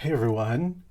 Hey everyone,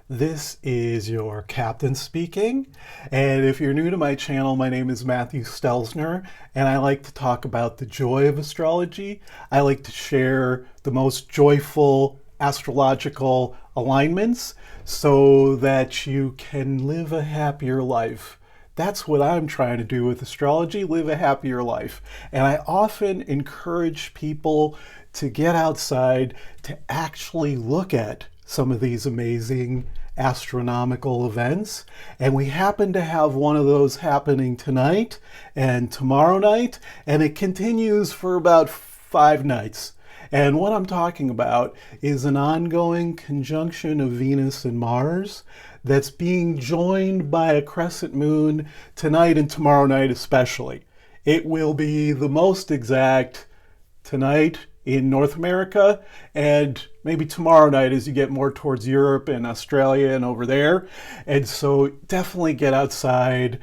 this is your captain speaking, and if you're new to my channel, my name is Matthew Stelzner, and I like to talk about the joy of astrology. I like to share the most joyful astrological alignments so that you can live a happier life. That's what I'm trying to do with astrology, live a happier life. And I often encourage people to get outside to actually look at some of these amazing astronomical events. And we happen to have one of those happening tonight and tomorrow night, and it continues for about 5 nights. And what I'm talking about is an ongoing conjunction of Venus and Mars that's being joined by a crescent moon tonight and tomorrow night especially. It will be the most exact tonight in North America and maybe tomorrow night as you get more towards Europe and Australia and over there. And so definitely get outside,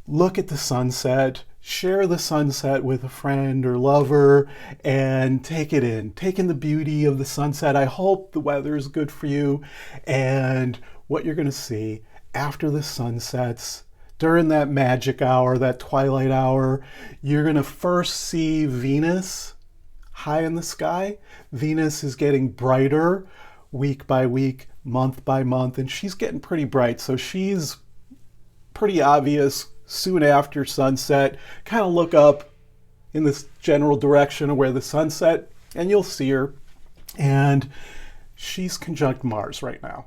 look at the sunset, share the sunset with a friend or lover, and take it in. Take in the beauty of the sunset. I hope the weather is good for you. And what you're going to see after the sun sets, during that magic hour, that twilight hour, you're going to first see Venus high in the sky. Venus is getting brighter week by week, month by month, and she's getting pretty bright. So she's pretty obvious soon after sunset. Kind of look up in this general direction of where the sun set and you'll see her. And she's conjunct Mars right now.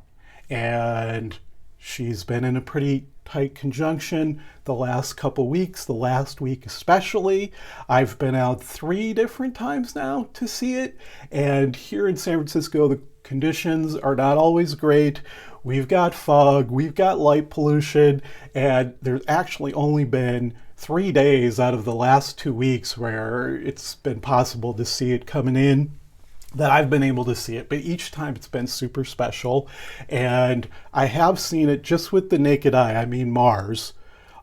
And she's been in a pretty tight conjunction the last couple weeks, the last week especially. I've been out 3 different times now to see it. And here in San Francisco, the conditions are not always great. We've got fog, we've got light pollution, and there's actually only been 3 days out of the last 2 weeks where it's been possible to see it coming in, that I've been able to see it, but each time it's been super special. And I have seen it just with the naked eye, I mean Mars,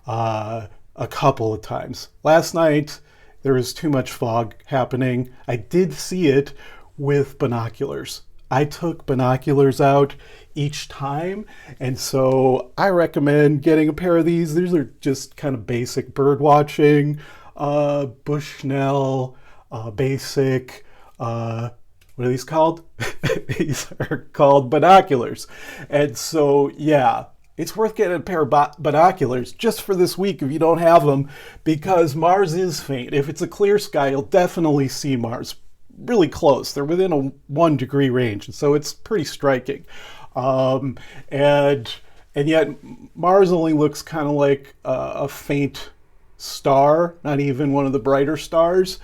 a couple of times. Last night, there was too much fog happening. I did see it with binoculars. I took binoculars out each time, and so I recommend getting a pair of these. These are just kind of basic bird watching, Bushnell, basic, what are these called? These are called binoculars. And so, yeah, it's worth getting a pair of binoculars just for this week if you don't have them, because Mars is faint. If it's a clear sky, you'll definitely see Mars really close. They're within a 1 degree range, and so it's pretty striking. And yet Mars only looks kind of like a faint star, not even one of the brighter stars.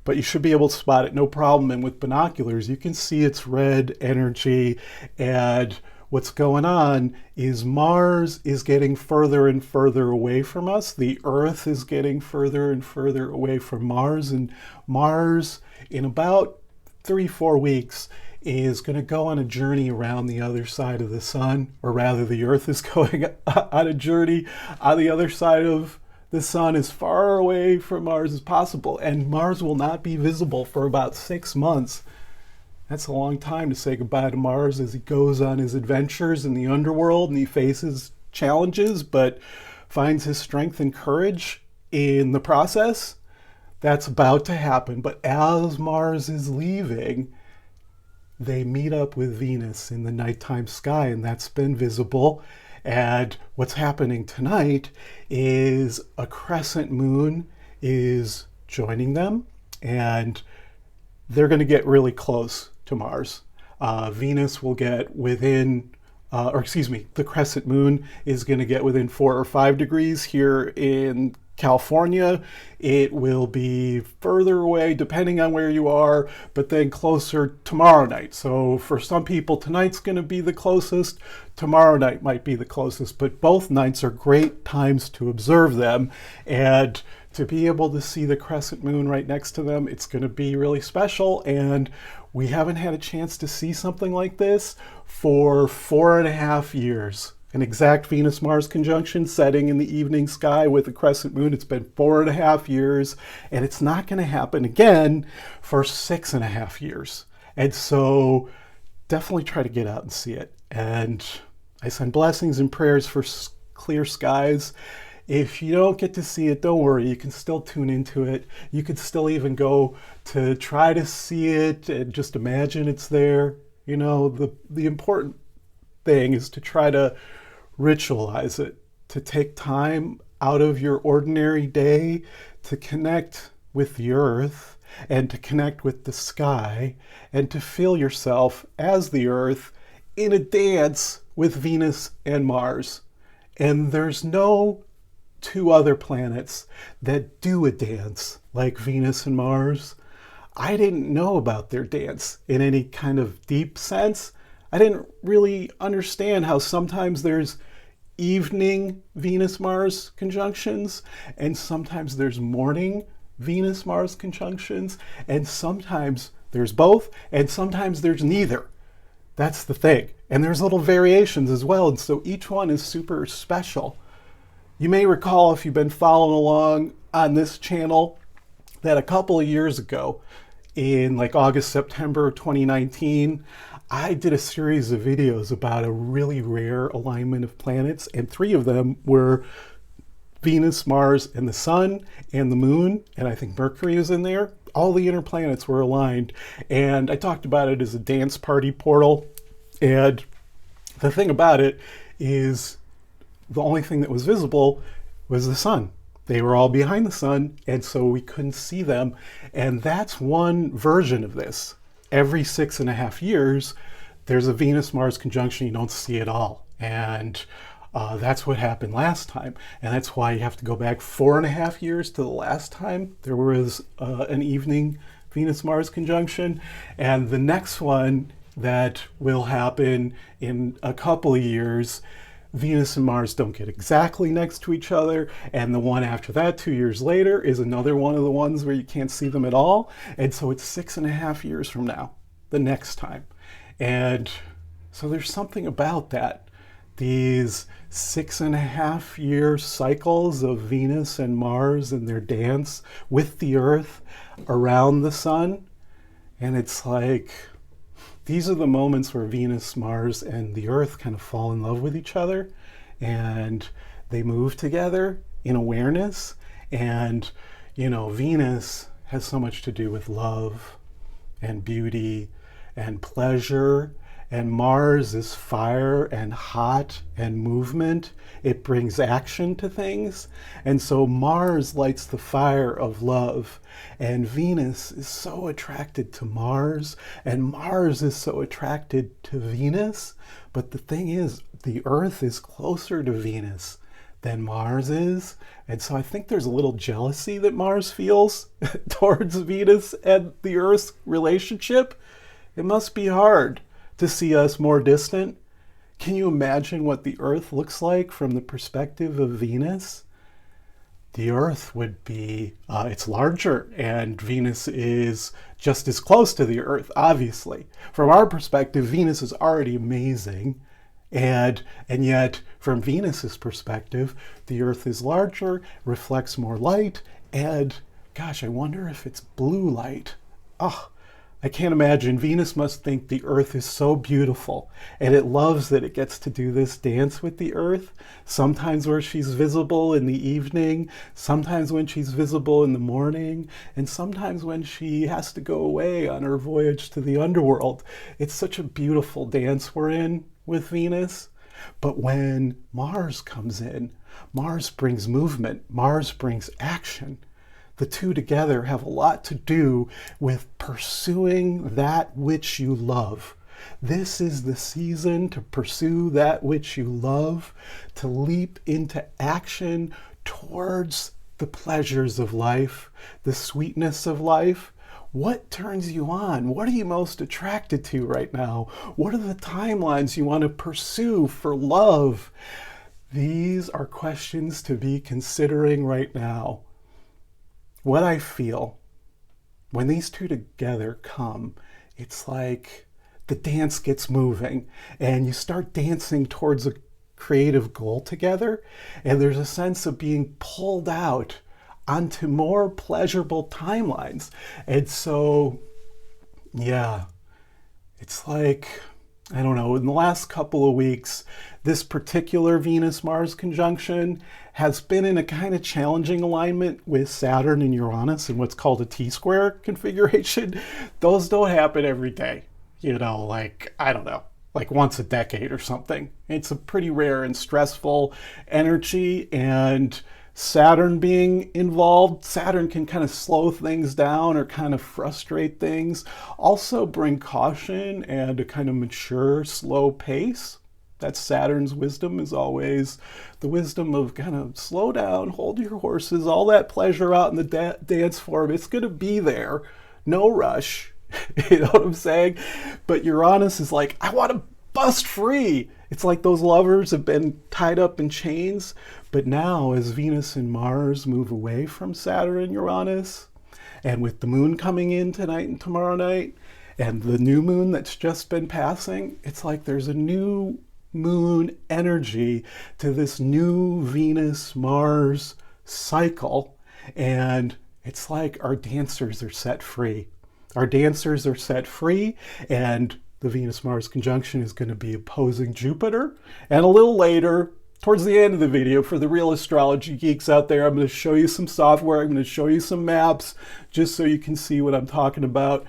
But you should be able to spot it no problem. And with binoculars, you can see its red energy. And what's going on is Mars is getting further and further away from us. The Earth is getting further and further away from Mars. And Mars, in about 3-4 weeks, is going to go on a journey around the other side of the sun. Or rather, the Earth is going on a journey on the other side of the sun, as far away from Mars as possible, and Mars will not be visible for about 6 months. That's a long time to say goodbye to Mars as he goes on his adventures in the underworld and he faces challenges, but finds his strength and courage in the process. That's about to happen. But as Mars is leaving, they meet up with Venus in the nighttime sky, and that's been visible. And what's happening tonight is a crescent moon is joining them, and they're going to get really close to Mars. Venus will get within, the crescent moon is going to get within 4 or 5 degrees here in California. It will be further away depending on where you are, but then closer tomorrow night. So for some people, tonight's going to be the closest. Tomorrow night might be the closest, but both nights are great times to observe them. And to be able to see the crescent moon right next to them, it's going to be really special. And we haven't had a chance to see something like this for 4.5 years. An exact Venus-Mars conjunction setting in the evening sky with a crescent moon. It's been 4.5 years, and it's not going to happen again for 6.5 years. And so definitely try to get out and see it. And I send blessings and prayers for clear skies. If you don't get to see it, don't worry. You can still tune into it. You could still even go to try to see it and just imagine it's there. You know, the important thing is to try to ritualize it, to take time out of your ordinary day to connect with the earth and to connect with the sky and to feel yourself as the earth in a dance with Venus and Mars. And there's no two other planets that do a dance like Venus and Mars. I didn't know about their dance in any kind of deep sense. I didn't really understand how sometimes there's evening Venus-Mars conjunctions, and sometimes there's morning Venus-Mars conjunctions, and sometimes there's both, and sometimes there's neither. That's the thing. And there's little variations as well, and so each one is super special. You may recall, if you've been following along on this channel, that a couple of years ago, in like August, September 2019, I did a series of videos about a really rare alignment of planets, and 3 of them were Venus, Mars, and the Sun, and the Moon, and I think Mercury was in there. All the inner planets were aligned, and I talked about it as a dance party portal. And the thing about it is, the only thing that was visible was the Sun. They were all behind the Sun, and so we couldn't see them. And that's one version of this. Every 6.5 years, there's a Venus-Mars conjunction you don't see at all. And that's what happened last time. And that's why you have to go back 4.5 years to the last time there was an evening Venus-Mars conjunction. And the next one that will happen in a couple of years, Venus and Mars don't get exactly next to each other, and the one after that, 2 years later, is another one of the ones where you can't see them at all. And so it's 6.5 years from now, the next time. And so there's something about that. These 6.5 year cycles of Venus and Mars and their dance with the Earth around the Sun. And it's like, these are the moments where Venus, Mars, and the Earth kind of fall in love with each other, and they move together in awareness. And, you know, Venus has so much to do with love and beauty and pleasure, and Mars is fire and hot and movement. It brings action to things. And so Mars lights the fire of love, and Venus is so attracted to Mars, and Mars is so attracted to Venus. But the thing is, the Earth is closer to Venus than Mars is. And so I think there's a little jealousy that Mars feels towards Venus and the Earth's relationship. It must be hard to see us more distant. Can you imagine what the Earth looks like from the perspective of Venus? The Earth would be, it's larger, and Venus is just as close to the Earth, obviously. From our perspective, Venus is already amazing, and yet from Venus's perspective, the Earth is larger, reflects more light, and gosh, I wonder if it's blue light. Oh, I can't imagine. Venus must think the Earth is so beautiful, and it loves that it gets to do this dance with the Earth, sometimes where she's visible in the evening, sometimes when she's visible in the morning, and sometimes when she has to go away on her voyage to the underworld. It's such a beautiful dance we're in with Venus. But when Mars comes in, Mars brings movement, Mars brings action. The two together have a lot to do with pursuing that which you love. This is the season to pursue that which you love, to leap into action towards the pleasures of life, the sweetness of life. What turns you on? What are you most attracted to right now? What are the timelines you want to pursue for love? These are questions to be considering right now. What I feel when these two together come, it's like the dance gets moving and you start dancing towards a creative goal together, and there's a sense of being pulled out onto more pleasurable timelines. And so, yeah, it's like I don't know, in the last couple of weeks, this particular Venus-Mars conjunction has been in a kind of challenging alignment with Saturn and Uranus in what's called a T-square configuration. Those don't happen every day, like, I don't know, like once a decade or something. It's a pretty rare and stressful energy, and Saturn being involved, Saturn can kind of slow things down or kind of frustrate things. Also bring caution and a kind of mature, slow pace. That's Saturn's wisdom, is always the wisdom of kind of slow down, hold your horses, all that pleasure out in the dance floor. It's going to be there. No rush. You know what I'm saying? But Uranus is like, I want to bust free. It's like those lovers have been tied up in chains. But now, as Venus and Mars move away from Saturn and Uranus, and with the moon coming in tonight and tomorrow night, and the new moon that's just been passing, it's like there's a new moon energy to this new Venus-Mars cycle. And it's like our dancers are set free. Our dancers are set free, and the Venus-Mars conjunction is going to be opposing Jupiter. And a little later, towards the end of the video, for the real astrology geeks out there, I'm going to show you some software, I'm going to show you some maps, just so you can see what I'm talking about.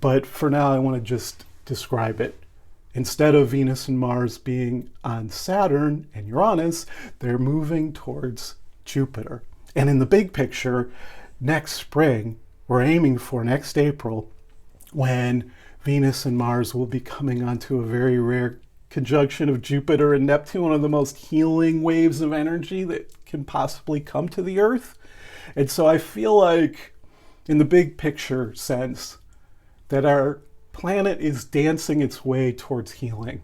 But for now, I want to just describe it. Instead of Venus and Mars being on Saturn and Uranus, they're moving towards Jupiter. And in the big picture, next spring, we're aiming for next April, when Venus and Mars will be coming onto a very rare conjunction of Jupiter and Neptune, one of the most healing waves of energy that can possibly come to the Earth. And so I feel like, in the big picture sense, that our planet is dancing its way towards healing.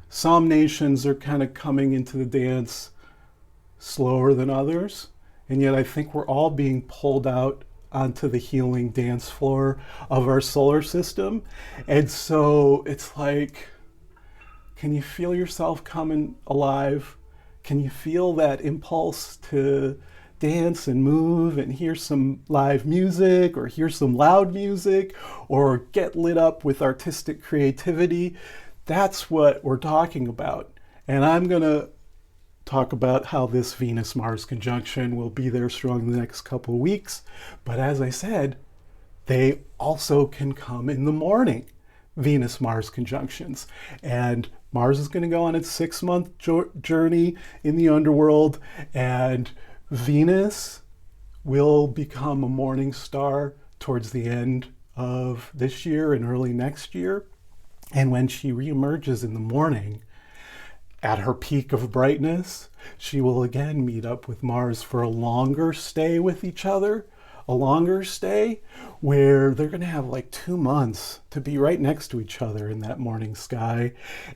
Some nations are kind of coming into the dance slower than others, and yet I think we're all being pulled out onto the healing dance floor of our solar system. And so it's like, can you feel yourself coming alive? Can you feel that impulse to dance and move and hear some live music, or hear some loud music, or get lit up with artistic creativity? That's what we're talking about. And I'm going to talk about how this Venus-Mars conjunction will be there strong in the next couple of weeks. But as I said, they also can come in the morning, Venus-Mars conjunctions. And Mars is going to go on its 6-month journey in the underworld, and Venus will become a morning star towards the end of this year and early next year. And when she reemerges in the morning, at her peak of brightness, she will again meet up with Mars for a longer stay with each other, a longer stay where they're going to have like 2 months to be right next to each other in that morning sky.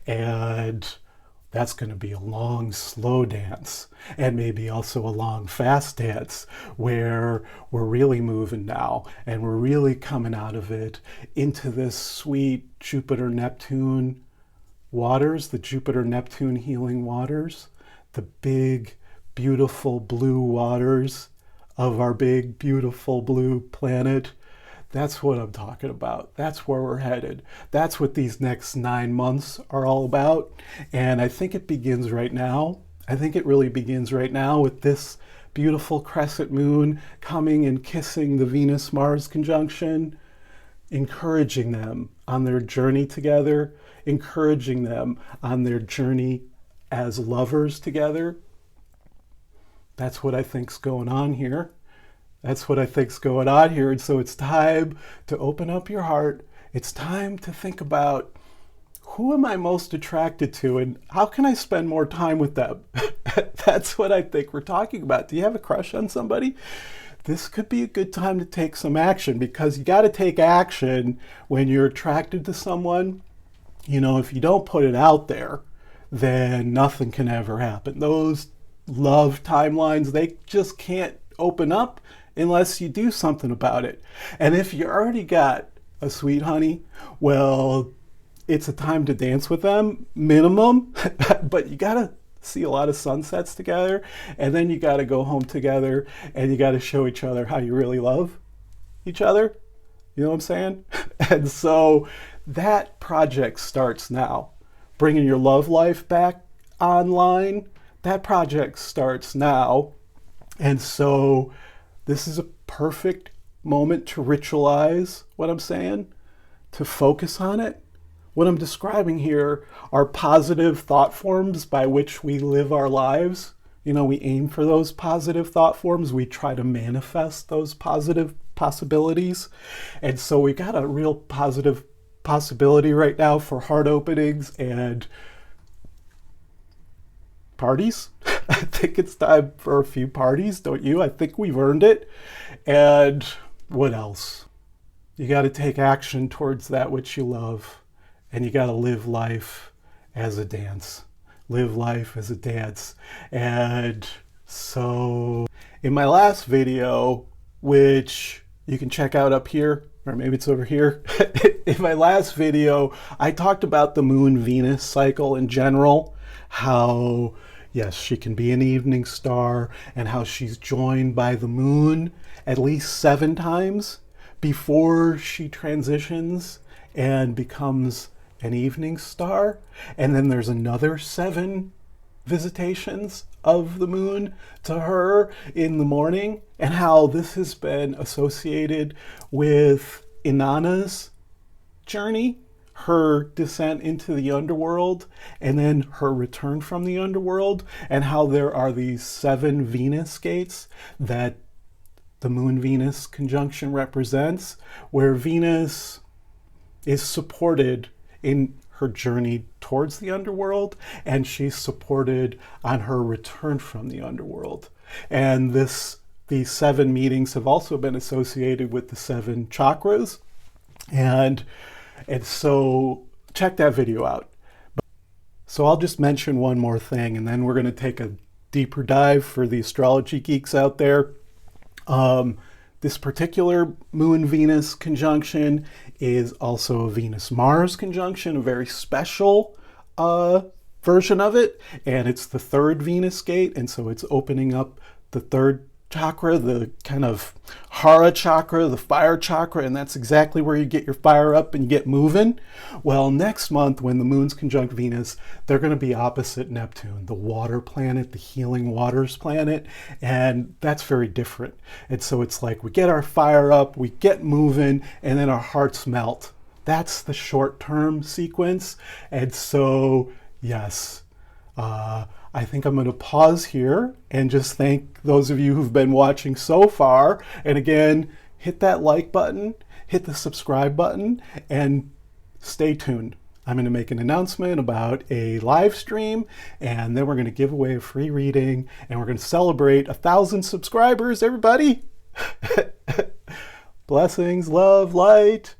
And that's going to be a long, slow dance, and maybe also a long, fast dance, where we're really moving now, and we're really coming out of it into this sweet Jupiter-Neptune waters, the Jupiter-Neptune healing waters, the big, beautiful blue waters of our big, beautiful blue planet. That's what I'm talking about. That's where we're headed. That's what these next 9 months are all about. And I think it begins right now. I think it really begins right now with this beautiful crescent moon coming and kissing the Venus-Mars conjunction, encouraging them on their journey together, encouraging them on their journey as lovers together. That's what I think's going on here. That's what I think's going on here. And so it's time to open up your heart. It's time to think about, who am I most attracted to, and how can I spend more time with them? That's what I think we're talking about. Do you have a crush on somebody? This could be a good time to take some action, because you got to take action when you're attracted to someone. You know, if you don't put it out there, then nothing can ever happen. Those love timelines, they just can't open up unless you do something about it. And if you already got a sweet honey, well, it's a time to dance with them, minimum, but you gotta see a lot of sunsets together, and then you gotta go home together, and you gotta show each other how you really love each other. You know what I'm saying? And so that project starts now. bringing your love life back online, that project starts now. And so this is a perfect moment to ritualize what I'm saying, to focus on it. What I'm describing here are positive thought forms by which we live our lives. You know, we aim for those positive thought forms. We try to manifest those positive possibilities. And so we got a real positive possibility right now for heart openings and parties. I think it's time for a few parties, don't you? I think we've earned it. And what else? You got to take action towards that which you love. And you got to live life as a dance. Live life as a dance. And so in my last video, which you can check out up here, or maybe it's over here. In my last video, I talked about the Moon-Venus cycle in general, how, yes, she can be an evening star, and how she's joined by the moon at least 7 times before she transitions and becomes an evening star. And then there's another 7 visitations of the moon to her in the morning, and how this has been associated with Inanna's journey, her descent into the underworld, and then her return from the underworld, and how there are these 7 Venus gates that the Moon-Venus conjunction represents, where Venus is supported in her journey towards the underworld, and she's supported on her return from the underworld. And these 7 meetings have also been associated with the 7 chakras. And so check that video out. So I'll just mention one more thing, and then we're going to take a deeper dive for the astrology geeks out there. This particular Moon-Venus conjunction is also a Venus-Mars conjunction, a very special version of it. And it's the 3rd Venus gate, and so it's opening up the 3rd chakra, the kind of Hara chakra, the fire chakra, and that's exactly where you get your fire up and you get moving. Well, next month when the moon's conjunct Venus, they're going to be opposite Neptune, the water planet, the healing waters planet, and that's very different. And so it's like we get our fire up, we get moving, and then our hearts melt. That's the short-term sequence. And so, yes, I think I'm going to pause here and just thank those of you who've been watching so far. And again, hit that like button, hit the subscribe button, and stay tuned. I'm going to make an announcement about a live stream, and then we're going to give away a free reading, and we're going to celebrate 1,000 subscribers, everybody. Blessings, love, light.